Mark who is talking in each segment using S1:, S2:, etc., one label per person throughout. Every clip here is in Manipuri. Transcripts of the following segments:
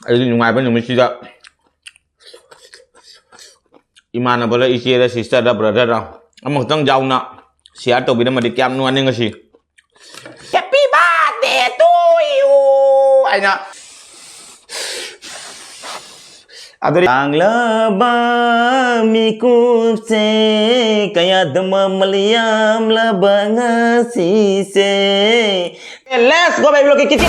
S1: ꯑꯩꯗꯤ ꯅꯨꯡꯉꯥꯏꯕ ꯅꯨꯃꯤꯠꯁꯤꯗ ꯏꯃꯥꯟꯅꯕꯗ ꯏꯆꯦꯗ ꯁꯤꯁꯇꯔꯗ ꯕ꯭ꯔꯗꯔꯗ ꯑꯃꯈꯛꯇꯪ ꯌꯥꯎꯅ ꯁꯤꯌꯥꯔ ꯇꯧꯕꯤꯔꯝꯃꯗꯤ ꯀꯌꯥꯝ ꯅꯨꯡꯉꯥꯏꯅꯤ ꯉꯁꯤ ꯍꯦꯄꯤ ꯕꯥꯔꯊꯗꯦ ꯇꯨ ꯌꯨ ꯑꯩꯅ ꯑꯗꯨꯗꯤ ꯇꯥꯡꯂꯕ ꯃꯤꯀꯨꯞꯁꯦ ꯀꯌꯥꯗꯃ ꯃꯂꯤꯌꯥꯝꯂꯕ ꯉꯁꯤꯁꯦ Let's go baby look at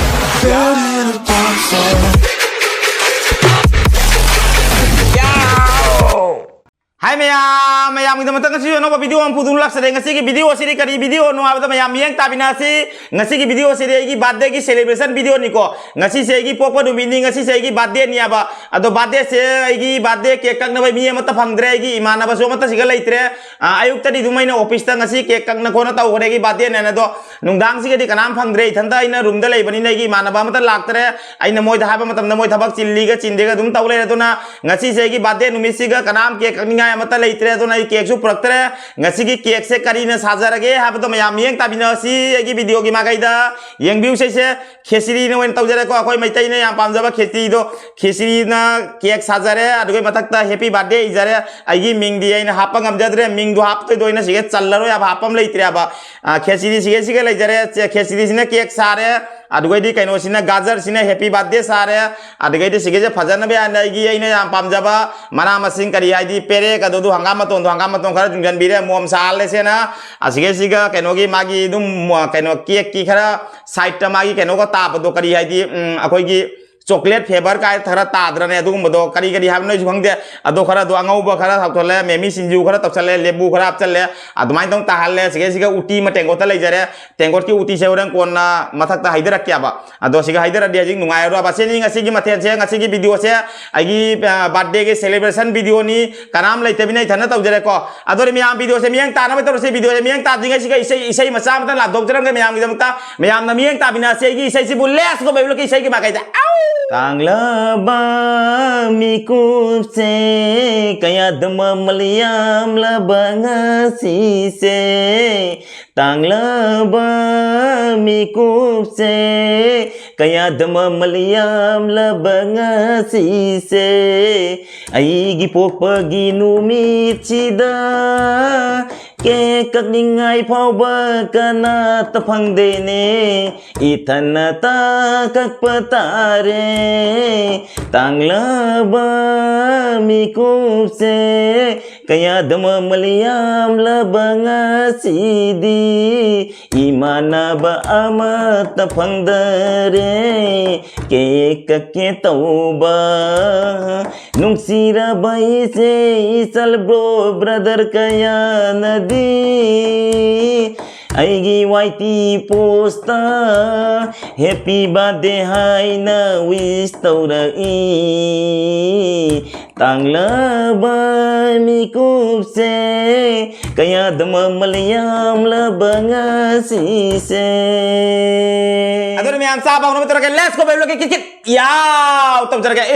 S1: Hai mayam kita matang ngasi no video am pudun lak sedeng ngasi ki video siri kari video no abada mayam yang tabina si ngasi ki video siri ki birthday ki celebration video niko ngasi se ki popo du mini ngasi se ki birthday ni aba ado birthday se ki birthday cake kak na bai mi mata phangdre ki imana ba so mata sigal laitre ayuk tadi dumai na office ta ngasi cake kak na kona tau gore ki birthday na na do nungdang si ki kanam phangdre thanda ina room da lai bani na ki imana ba mata laktre aina moi da haba matam na moi thabak chilli ga chinde ga dum tau le to na ngasi se ki birthday numi si ga kanam cake kak ni मत लेते तो नहीं केक पुरक्तरे की केक से करीने साजरगे है तो मैं यंग ताबीनसी वीडियो की मागैदा यंग से खेसरी तौजरे को अखोई मैतई ने याम पामजब खेसरी दो खेसरी केक साजरे अदुगै मथक्ता हैप्पी बर्थडे इजरे आइगी मिंगदी आइना हापा ngमजद्रे मिंगदो हापतै दोइना सिगे चल्लरो या हापम लेत्रे अब खेसरी सिगे सिगे लेजरे खेसरी सिने केक सारे अदुगैदी कैनो सिना गाजर सिना हैप्पी बर्थडे सारे अदुगैदी सिगे फजन बे आइगी आइना याम पामजब मना मसिंग करी आइदी पेरे कदो हंगाम मतों खरा जुंगन बिरे मोम साले से ना असिगे सिगा कैनो की मागी दुम कैनो केक की खरा साइड मागी कैनो को ताप दो करी आइदी अखोई की chocolate flavor kai thara tadrane adugum bodo kari kari habno jhangde ado khara do angau ba khara thaptole memi sinju khara tapchale lebu khara apchale adumai tong tahalle sige sige uti ma tengot ta leijare tengot ki uti seurang konna mathak ta haidara kya ba ado siga haidara dia jing nungai ro ba seni ngasi gi mathe se ngasi gi video se agi birthday ge celebration video ni kanam leite binai thana tawjare ko ado ri miam video se miang ta na ba tor se video se miang ta jinga siga isai macha ma ta la dok jaram ge miam gi damta miam na miang ta bina se gi isai si bules ko beblo ki isai gi makai da Tanglaba mikupse kaya dama maliam labangasi se Tanglaba mikupse kaya dama maliam labangasi se Aigi pokpagi numit sida ke kakningai phauba kana taphang dene ithanata kakpatare tanglaba mikupse kaya dama maliam labanga sidi imana ba amat taphang dare ke kakke tauba nungsira bai se isal bro brother kaya nadi Aigi waiti posta happy birthday hai na wish taura I tanglaba mikupse kaya dama maliam labanga sise Aduh mi am sabang no betul ke let's go beblo ke kit yaw tam jar ke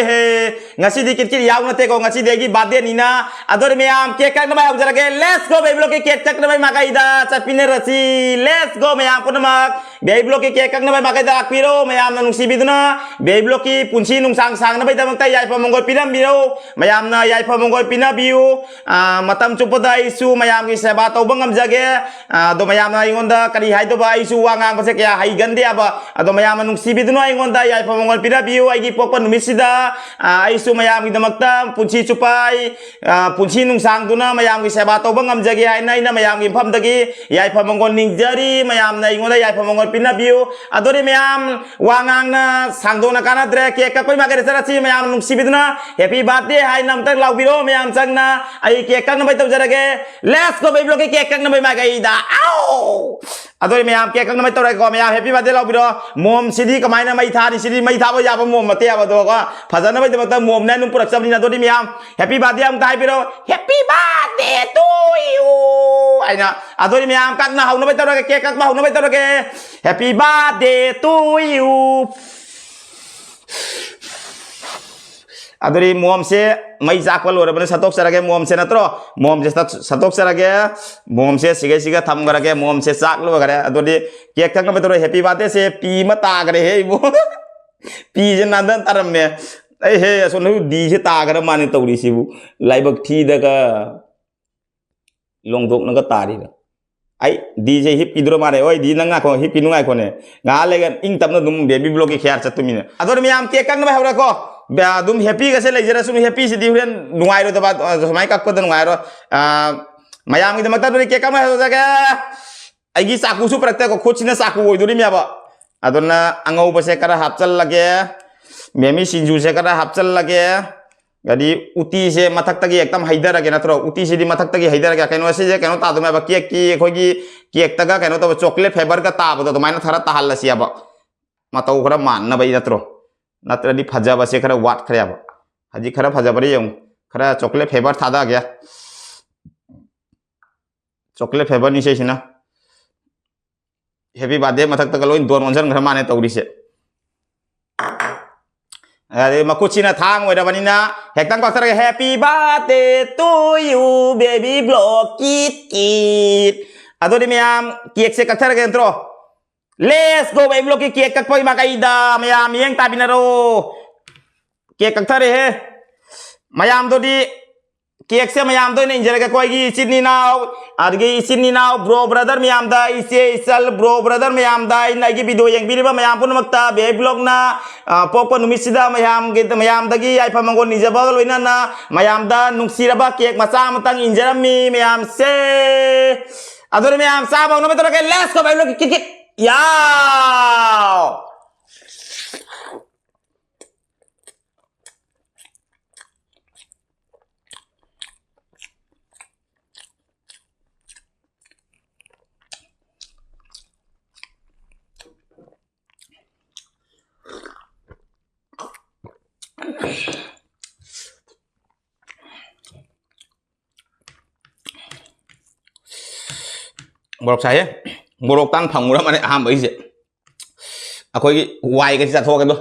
S1: ngasi di kit yaw na te ko ngasi degi birthday nina aduh mi am ke kak na mai jar ke let's go beblo ke kit kak na mai makaida chapine rasi let's go mayam pun mak beblo ki kek na bai makai da akpiro mayam na nungsi biduna beblo ki punsi nung sang sang na bai da mangtai yai pamongol pinam biro mayam na yai pamongol pinabiu matam chupada isu mayam ki seba tau bangam jage do mayam na ingonda kari hai do ba isu wangang pase kya hai gande aba ado mayam na nungsi biduna ingonda yai pamongol pinabiu ai gi pokon numisida isu mayam ki damakta punsi chupai punsi nung sang duna mayam ki seba tau bangam jage hai nai na mayam ki pham dagi yai pamongol ning jari mayam na ingoda yai pamongol pinabiu adori mayam wangang na sangdo na kana dre ke ka koi magare sara si mayam nungsi biduna happy birthday hai nam tak lau biro mayam sang na ai ke ka na bai tau jarage let's go baby ke ka na bai magai da au adori mayam ke ka na bai tau ko mayam happy birthday lau biro mom sidi kamai na mai tha ni sidi mai tha ba ya ba mom mate ba do ko phajana bai da mom na num purak sabni na dori mayam happy birthday am tai biro happy birthday to you aina adori mayam kak na hau na bai tau ke kak ma hau na bai tau ke happy birthday to you adori mom se mai jakwal ora bane satok sarage mom se natro mom se satok sarage mom se sige sige tham garage mom se saklo gare adori kek kak na bai tau happy birthday se pi ma ta gare he bo pi je nandan taram me ai he so nu di se ta ga mani tawri sibu laibak thi daga longdok naga tari ai di je hip idro mare oi di nanga ko hip inungai ko ne nga le gan ing tapna dum baby blog ki khyar chatumina ador mi am ke kang na hawra ko ba dum happy ga se le jara sunu happy si di huren nungai ro da ba samai kak ko da nungai ro mayam gi makta dori ke kang na hawra ga ai gi saku su prakta ko khochina saku oi dori mi aba adorna angau ba se kara hapchal lage memi sinju se kara hapchal lage gadi uti se mathak tagi ekdam haidara ke natro uti se di mathak tagi haidara ke keno se je keno ta dum ba kek ki khogi kek taga keno to chocolate flavor ka ta ba to maina thara ta hal si aba matau khara man na bai natro natra di phaja ba se khara wat khare aba haji khara phaja bari yung khara chocolate flavor tha da gya chocolate flavor ni se sina happy birthday mathak taga loin don onjan khara mane tawri se makuchina thang weda banina hektang paksara happy birthday to you baby block kit ado di miam kiek se kaksara ke entro let's go baby block kiek kak poi makaida miam yang tabinaro kiek kaksara he mayam do di kiek se mayam do ne injera ke koi gi chini now adgi chini now bro brother miam da ise isal bro brother miam da ina gi video yang biriba mayam pun makta baby block na popo numisida mayam gitu mayam dagi ai pamangon nijabal wina na mayam da nungsiraba kiek masa matang injerami mayam se adore mayam sabang no betul ke let's go baby block kik ya borok saya borok tan phang mura mane aham bai se akoi gi wai ga cha tho ga do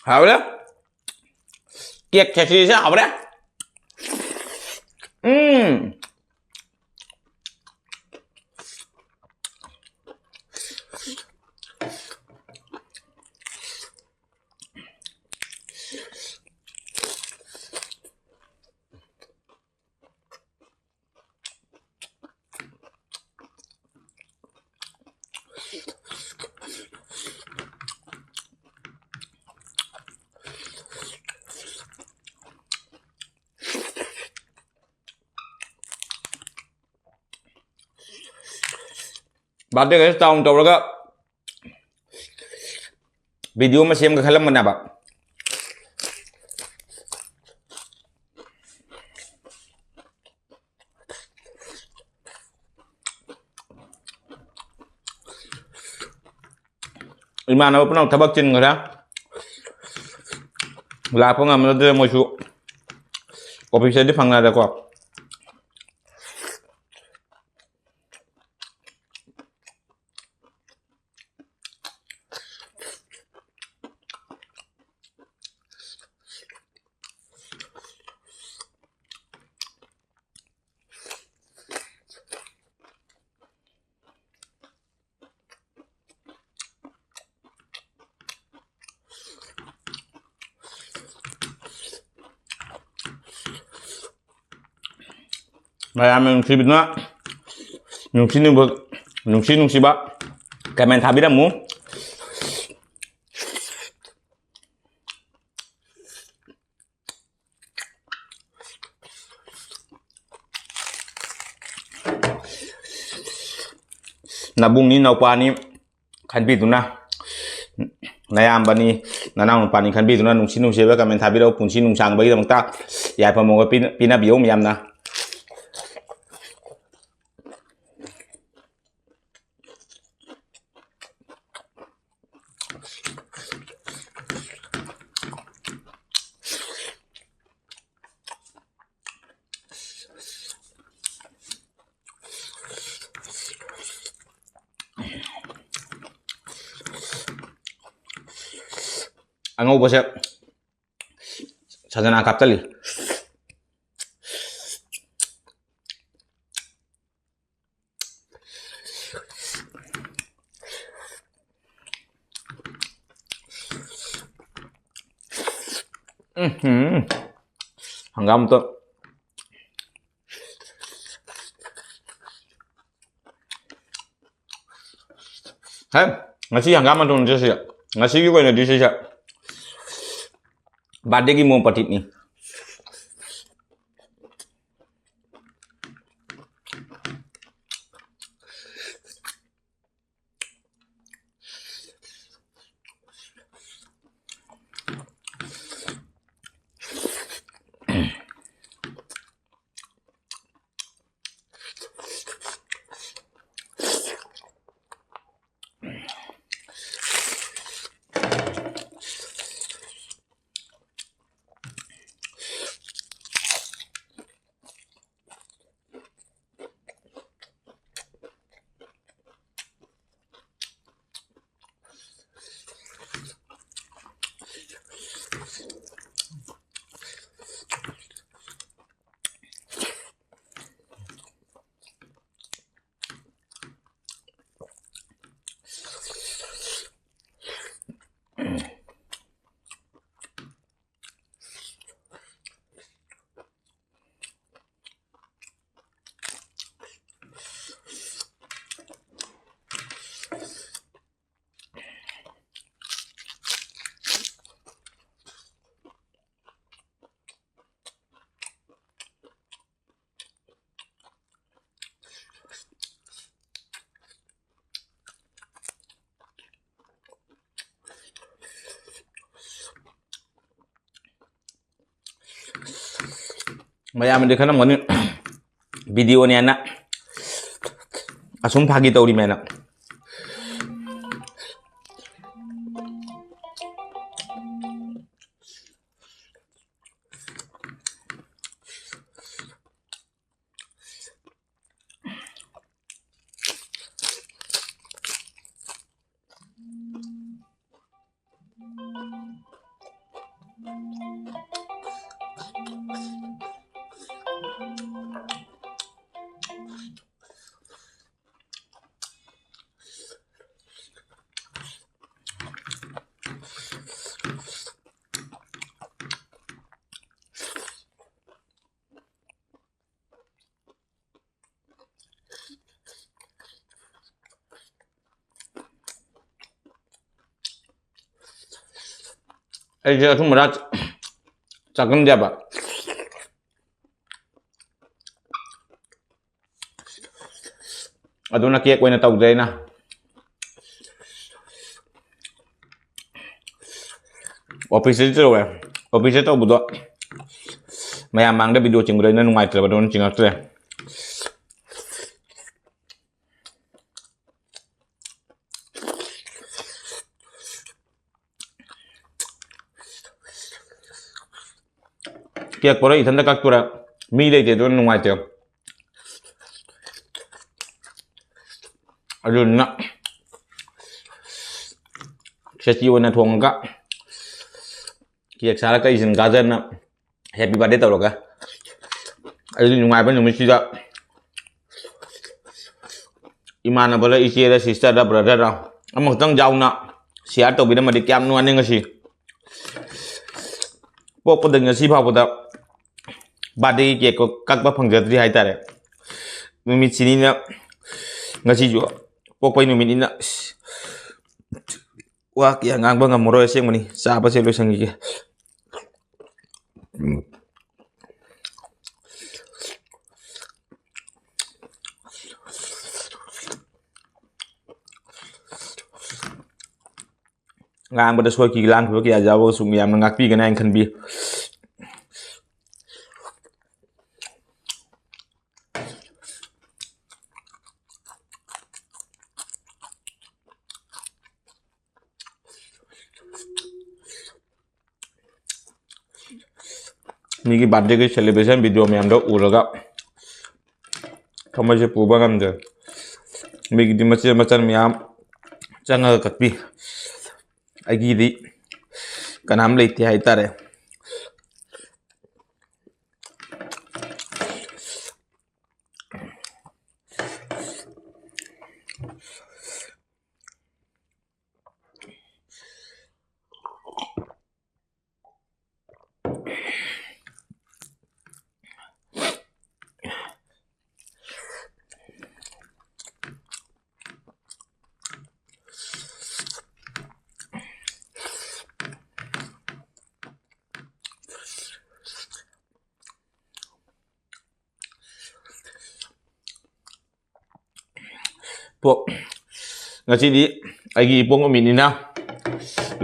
S1: hảo đó kiek chè xì sao hảo đó Bade guys tahun tahu laga video masih yang kekalam mana pak Imana apa pernah tabak cin nggak lah apa nggak menurut mau su kopi saya di pangga ada kok Mayam yang si bina, nungsi ni bag, nungsi ba, kamen tabi dah mu. nabung ni naupa ni khanbi tuna nayamba ni nanang nupa ni khanbi tuna nungsi nungseba kamen thabiro punsi nungsang bagi damta yai pamonga pina biyo miyamna angau bose sajana kaptali hanggam tuh ngasih hanggaman tuh ngasih juga ini di sisa badai ki mau patit nih Maya mendekat namanya video ni anak asum pagi tahu di mana dia tu merat cakap dia apa aduh nak kiek kau nak tahu dia na office itu office itu budak maya mang dia video cinggurai na nungai terus baru cingak terus kiek pora ithan dah kak pura mi lagi tu nungai terus aduh nak sesiu na tuang kak kiek salah kak izin gajan na happy birthday tahu kak aduh nungai pun nungai sih imana boleh isi ada sister ada brother dah amak tang jauh nak siapa tahu bila madi kiam nuan yang ngasih pok pada ngasih apa pada badai kiek ko kak ba pangjatri hai tare numit sini na ngasih juga pok pai numit ina wah kiek ngang ba ngamoro eseng mani siapa sih lo sangi ꯉꯥꯡꯕꯗ ꯁꯣꯏꯈꯤ ꯂꯥꯟꯈꯤꯕ ꯀꯌꯥ ꯌꯥꯎꯕꯁꯨ ꯃꯌꯥꯝꯅ ꯉꯥꯛꯄꯤꯒꯅꯤ ꯍꯥꯏꯅ ꯈꯟꯕꯤ ꯃꯤꯒꯤ ꯕꯥꯔꯗꯦꯒꯤ ꯁꯦꯂꯦꯕ꯭ꯔꯦꯁꯟ ꯚꯤꯗꯤꯑꯣ ꯃꯌꯥꯝꯗꯣ ꯎꯔꯒ ꯊꯃꯣꯏꯁꯦ ꯄꯨꯕ ꯉꯝꯗ꯭ꯔꯦ ꯃꯤꯒꯤꯗꯤ ꯃꯆꯦ ꯃꯆꯜ ꯃꯌꯥꯝ ꯆꯪꯉꯒ ꯀꯠꯄꯤ ꯑꯩꯒꯤꯗꯤ ꯀꯅꯥꯝ ꯂꯩꯇꯦ ꯍꯥꯏꯇꯥꯔꯦ ꯄꯣꯛ ꯉꯁꯤꯗꯤ ꯑꯩꯒꯤ ꯏꯄꯣꯛ ꯅꯨꯃꯤꯠꯅꯤꯅ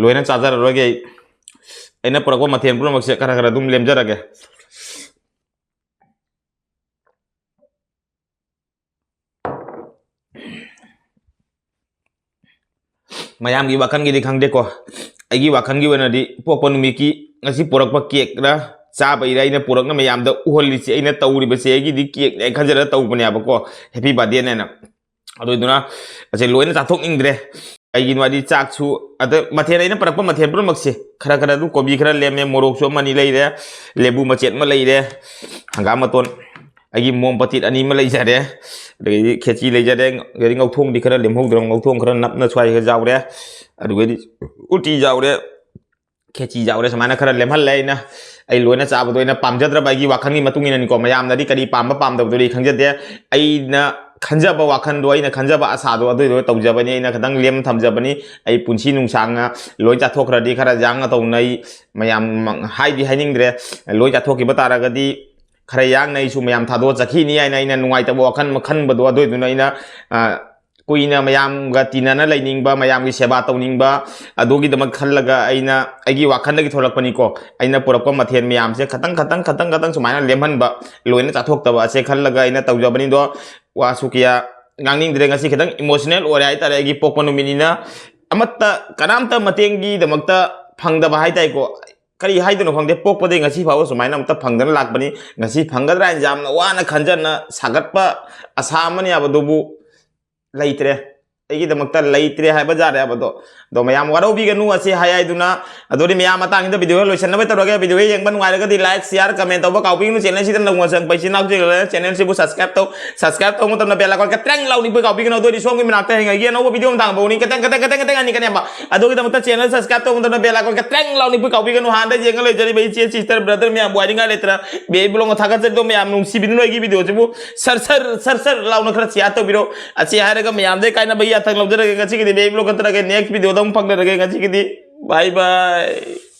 S1: ꯂꯣꯏꯅ ꯆꯥꯖꯔꯔꯣꯏꯒꯦ ꯑꯩꯅ ꯄꯨꯔꯛꯄ ꯃꯊꯦꯜ ꯄꯨꯝꯅꯃꯛꯁꯦ ꯈꯔ ꯈꯔ ꯑꯗꯨꯝ ꯂꯦꯝꯖꯔꯒꯦ ꯃꯌꯥꯝꯒꯤ ꯋꯥꯈꯜꯒꯤꯗꯤ ꯈꯪꯗꯦꯀꯣ ꯑꯩꯒꯤ ꯋꯥꯈꯜꯒꯤ ꯑꯣꯏꯅꯗꯤ ꯄꯣꯛꯄ ꯅꯨꯃꯤꯠꯀꯤ ꯉꯁꯤ ꯄꯨꯔꯛꯄ ꯀꯦꯛꯔ ꯆꯥꯕꯩꯔ ꯑꯩꯅ ꯄꯨꯔꯛꯅ ꯃꯌꯥꯝꯗ ꯎꯍꯜꯂꯤꯁꯦ ꯑꯩꯅ ꯇꯧꯔꯤꯕꯁꯦ ꯑꯩꯒꯤꯗꯤ ꯀꯦꯛꯅꯦ ꯈꯟꯖꯔꯒ ꯇꯧꯕꯅꯦꯕꯀꯣ ꯍꯦꯄꯤ ꯕꯥꯔꯗꯦꯅꯦꯅ ꯑꯗꯨꯗꯨꯅ ꯑꯁꯦ ꯂꯣꯏꯅ ꯆꯥꯊꯣꯛꯅꯤꯡꯗ꯭ꯔꯦ ꯀꯩꯒꯤꯅꯣ ꯍꯥꯏꯗꯤ ꯆꯥꯛꯁꯨ ꯑꯗ ꯃꯊꯦꯜ ꯑꯩꯅ ꯄꯨꯔꯛꯄ ꯃꯊꯦꯜ ꯄꯨꯝꯅꯃꯛꯁꯦ ꯈꯔ ꯈꯔ ꯑꯗꯨꯝ ꯀꯣꯕꯤ ꯈꯔ ꯂꯦꯝꯃꯦ ꯃꯣꯔꯣꯛꯁꯨ ꯑꯃꯅꯤ ꯂꯩꯔꯦ ꯂꯦꯕꯨ ꯃꯆꯦꯠ ꯑꯃ ꯂꯩꯔꯦ ꯍꯪꯒꯥꯝ ꯃꯇꯣꯟ ꯑꯩꯒꯤ ꯃꯣꯝ ꯄꯇꯤꯠ ꯑꯅꯤ ꯑꯃ ꯂꯩꯖꯔꯦ ꯑꯗꯒꯤ ꯈꯦꯆꯤ ꯂꯩꯖꯔꯦ ꯑꯗꯒꯤ ꯉꯧꯊꯣꯡꯗꯤ ꯈꯔ ꯂꯦꯝꯍꯧꯗ꯭ꯔꯕ ꯉꯧꯊꯣꯡ ꯈꯔ ꯅꯞꯅ ꯁ꯭ꯋꯥꯏꯒ ꯌꯥꯎꯔꯦ ꯑꯗꯨꯒꯗꯤ ꯎꯇꯤ ꯌꯥꯎꯔꯦ ꯈꯦꯆꯤ ꯌꯥꯎꯔꯦ ꯁꯨꯃꯥꯏꯅ ꯈꯔ ꯂꯦꯝꯍꯜꯂꯦ ꯑꯩ ꯂꯣꯏꯅ ꯆꯥꯕꯗꯣ ꯑꯩꯅ ꯄꯥꯝꯖꯗ꯭ꯔꯕ ꯑꯩꯒꯤ ꯋꯥꯈꯜꯒꯤ ꯃꯇꯨꯡ ꯏꯟꯅꯅꯤꯀꯣ ꯃꯌꯥꯝꯅꯗꯤ ꯀꯔꯤ ꯄꯥꯝꯕ ꯄꯥꯝꯗꯕꯗꯣ ꯑꯩ ꯈꯪꯖꯗꯦ ꯑꯩꯅ ꯈꯟꯖꯕ ꯋꯥꯈꯟꯗꯣ ꯑꯩꯅ ꯈꯟꯖꯕ ꯑꯁꯥꯗꯣ ꯑꯗꯨꯏꯗꯣ ꯇꯧꯖꯕꯅꯤ ꯑꯩꯅ ꯈꯤꯇꯪ ꯂꯦꯝ ꯊꯝꯖꯕꯅꯤ ꯑꯩ ꯄꯨꯟꯁꯤ ꯅꯨꯡꯁꯥꯡꯅ ꯂꯣꯏ ꯆꯥꯊꯣꯛꯈ꯭ꯔꯗꯤ ꯈꯔ ꯌꯥꯡꯅ ꯇꯧꯅꯩ ꯃꯌꯥꯝ ꯍꯥꯏꯗꯤ ꯍꯥꯏꯅꯤꯡꯗ꯭ꯔꯦ ꯂꯣꯏ ꯆꯥꯊꯣꯛꯈꯤꯕ ꯇꯥꯔꯒꯗꯤ ꯈꯔ ꯌꯥꯡꯅ ꯑꯩꯁꯨ ꯃꯌꯥꯝ ꯊꯥꯗꯣꯛꯑ ꯆꯠꯈꯤꯅꯤ ꯍꯥꯏꯅ ꯑꯩꯅ ꯅꯨꯡꯉꯥꯏꯇꯕ ꯋꯥꯈꯜ ꯈꯟꯕꯗꯣ ꯑꯗꯨꯏꯗꯨꯅ ꯑꯩꯅ ꯀꯨꯏꯅ ꯃꯌꯥꯝꯒ ꯇꯤꯟꯅꯅ ꯂꯩꯅꯤꯡꯕ ꯃꯌꯥꯝꯒꯤ ꯁꯦꯕꯥ ꯇꯧꯅꯤꯡꯕ ꯑꯗꯨꯒꯤꯗꯃꯛ ꯈꯜꯂꯒ ꯑꯩꯒꯤ ꯋꯥꯈꯜꯗꯒꯤ ꯊꯣꯛꯂꯛꯄꯅꯤꯀோ ꯑꯩꯅ ꯄꯨꯔꯛꯄ ꯃꯊꯦꯜ ꯃꯌꯥꯝꯁꯦ ꯈꯇꯪ ꯁꯨꯃꯥꯏꯅ ꯂꯦꯝꯍꯟꯕ ꯂꯣꯏꯅ ꯆꯥꯊꯣꯛꯇꯕ ꯑꯁꯦ ꯈꯜꯂꯒ ꯑꯩꯅ ꯇꯧꯖꯕꯅꯤꯗꯣ ꯋꯥꯁꯨ ꯀꯌꯥ ꯉꯥꯡꯅꯤꯡꯗ꯭ꯔꯦ ꯉꯁꯤ ꯈꯤꯇꯪ ꯏꯃꯣꯁꯅꯦꯜ ꯑꯣꯏꯔꯦ ꯍꯥꯏꯇꯥꯔꯦ ꯑꯩꯒꯤ ꯄꯣꯛꯄ ꯅꯨꯃꯤꯠꯅꯤꯅ ꯑꯃꯠꯇ ꯀꯅꯥꯝꯇ ꯃꯇꯦꯡꯒꯤꯗꯃꯛꯇ ꯐꯪꯗꯕ ꯍꯥꯏꯇꯥꯔꯦꯀꯣ ꯀꯔꯤ ꯍꯥꯏꯗꯣꯏꯅꯣ ꯈꯪꯗꯦ ꯄꯣꯛꯄꯗꯩ ꯉꯁꯤ ꯐꯥꯎꯕ ꯁꯨꯃꯥꯏꯅ ꯑꯝꯇ ꯐꯪꯗꯅ ꯂꯥꯛꯄꯅꯤ ꯉꯁꯤ ꯐꯪꯒꯗ꯭ꯔꯥ ꯍꯥꯏꯅ ꯌꯥꯝꯅ ꯋꯥꯅ ꯈꯟꯖꯅ ꯁꯥꯒꯠꯄ ꯑꯁꯥ ꯑꯃꯅꯤ ꯍꯥꯏꯕꯗꯨꯕꯨ ꯂꯩꯇ꯭ꯔꯦ ꯑꯩꯒꯤꯗꯃꯛꯇ ꯂꯩꯇ꯭ꯔꯦ ꯍꯥꯏꯕ ꯖꯥꯠꯅꯦ ꯍꯥꯏꯕꯗꯣ ꯑꯗꯣ ꯃꯌꯥꯝ ꯋꯥꯔꯧꯕꯤꯒꯅꯨ ꯑꯁꯤ ꯍꯥꯏꯗꯨꯅ ꯑꯗꯨꯗꯤ ꯃꯌꯥꯝ ꯃꯇꯥꯡꯁꯤꯗ ꯚꯤꯗꯤꯑꯣ ꯂꯣꯏꯁꯟꯅꯕ ꯇꯧꯔꯒꯦ ꯚꯤꯗꯤꯑꯣ ꯌꯦꯡꯕ ꯅꯨꯡꯉꯥꯏꯔꯒꯗꯤ ꯂꯥꯏꯛ ꯁꯤꯌꯥꯔ ꯀꯃꯦꯟ ꯇꯧꯕ ꯀꯥꯎꯕꯤꯒꯅꯨ ꯆꯦꯅꯦꯜꯁꯤꯗ ꯅꯧꯅ ꯆꯪꯕ ꯏꯆꯤꯟ ꯏꯅꯥꯎꯁꯤꯡ ꯆꯦꯅꯦꯜꯁꯤꯕꯨ ꯁꯕꯁꯀ꯭राꯏꯕ ꯇꯧꯕ ꯃꯇꯝꯗ ꯕꯦꯜ ꯑꯥꯏꯀꯟ ꯀꯇ꯭ꯔꯦꯡ ꯂꯥꯎꯅꯤꯕ ꯀꯥꯎꯕꯤꯒꯅꯨ ꯑꯗꯨꯗꯤ ꯁꯣꯝꯒꯤ ꯃꯅꯥꯛꯇ ꯍꯌꯦꯡꯒꯤ ꯑꯅꯧꯕ ꯚꯤꯗꯤꯑꯣ ꯑꯃ ꯇꯥꯡꯕꯧꯅꯤ ꯈꯤꯇꯪ ꯑꯅꯤꯀꯅꯦꯕ ꯑꯗꯨꯒꯤꯗꯃꯛꯇ ꯆꯦꯅꯦꯜ ꯁꯕꯁꯀ꯭राꯏꯕ ꯇꯧꯕ ꯃꯇꯝꯗ ꯕꯦꯜ ꯑꯥꯏꯀꯟ ꯀꯇ꯭ꯔꯦꯡ ꯂꯥꯎꯅꯤꯕ ꯀꯥꯎꯕꯤꯒꯅꯨ ꯍꯥꯟꯅ ꯌꯦꯡꯉ ꯂꯩꯖꯔꯤꯕ ꯏꯆꯦ ꯁꯤꯁꯇꯔ ꯕ꯭ꯔꯗꯔ ꯃꯌꯥꯝ ꯋꯥꯏꯅꯤꯡꯉꯥꯏ ꯂꯩꯇ꯭ꯔ ꯕꯦꯕꯤ ꯕ꯭ꯂꯣꯒ ꯊꯥꯒꯠꯆꯔꯤꯗꯣ ꯃꯌꯥꯝ ꯅꯨꯡꯁꯤꯕꯤꯗꯨꯅ ꯑꯩꯒꯤ ꯚꯤꯗꯤꯑꯣꯁꯤꯕꯨ ꯁꯔ ꯂꯥꯎꯅ ꯈꯔ ꯁꯤꯌꯥꯔ ꯇꯧꯕꯤꯔꯣ ꯑꯁꯤ ꯍꯥꯏꯔꯒ ꯃꯌꯥꯝꯗꯩ ꯀꯥꯏꯅꯕ ꯌꯥꯊꯪ ꯂꯧꯖꯔꯒꯦ ꯉꯁꯤꯒꯤꯗꯤ ꯕꯦꯕꯤ ꯕ꯭ꯂꯣꯒ ꯅꯦꯛꯁ ꯚꯤꯗꯤꯑꯣꯗ ꯑꯃꯨꯛ ꯐꯪꯅꯔꯒꯦ ꯉꯁꯤꯒꯤꯗꯤ ꯕꯥꯏ ꯕꯥꯏ